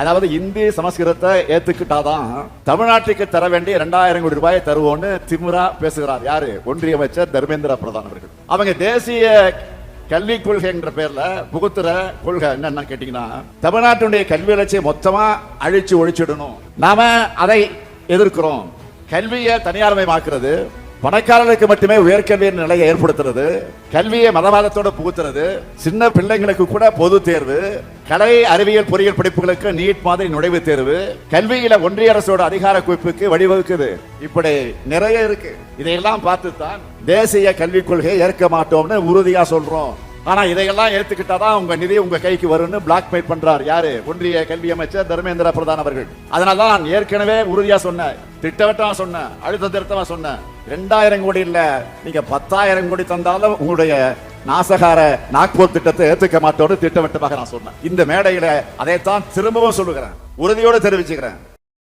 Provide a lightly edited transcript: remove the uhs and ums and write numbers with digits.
அதாவது இந்தி சமஸ்கிருதத்தை ஏத்துக்கிட்டாதான் தமிழ்நாட்டுக்கு தர வேண்டிய 2000 கோடி ரூபாயை தருவோம்னு திமுறா பேசுகிறார். யாரு? ஒன்றிய அமைச்சர் தர்மேந்திர பிரதான் அவர்கள். அவங்க தேசிய கல்விக் கொள்கை என்ற பேர்ல புகுத்துற கொள்கை என்னன்னா கேட்டீங்கன்னா, தமிழ்நாட்டுடைய கல்வி வளர்ச்சியை மொத்தமா அழிச்சு ஒழிச்சிடணும். நாம அதை எதிர்க்கிறோம். கல்வியை தனியார்மயமாக்குறது, பணக்காரர்களுக்கு மட்டுமே உயர்கல்வியின் நிலையை ஏற்படுத்துறது, கல்வியை மதவாதத்தோட புகுத்துறது, சின்ன பிள்ளைங்களுக்கு கூட பொது தேர்வு, கலை அறிவியல் பொறியியல் படிப்புகளுக்கு நீட் மாதிரி நுழைவுத் தேர்வு, கல்வியில ஒன்றிய அரசோட அதிகார குவிப்புக்கு வழிவகுக்குது. இப்படி நிறைய இருக்கு. இதையெல்லாம் பார்த்து தான் தேசிய கல்விக் கொள்கையை ஏற்க மாட்டோம்னு உறுதியா சொல்றோம். ஆனா இதையெல்லாம் ஏத்துக்கிட்டாதான் உங்க நிதி உங்க கைக்கு வரும்னு பிளாக்மெயில் பண்றார். யாரு? ஒன்றிய கல்வி அமைச்சர் தர்மேந்திர பிரதான் அவர்கள். அதனாலதான் நான் ஏற்கனவே உறுதியா சொன்னேன், திட்டவட்டமா சொன்னேன், அழுத்த திருத்தமா சொன்னேன். 2000 கோடி இல்ல, நீங்க 10,000 கோடி தந்தாலும் உங்களுடைய நாசகார நாக்பூர் திட்டத்தை ஏத்துக்க மாட்டோம்னு திட்டவட்டமாக நான் சொன்னேன். இந்த மேடையில அதைத்தான் திரும்பவும் சொல்லுகிறேன், உறுதியோடு தெரிவிச்சுக்கிறேன்.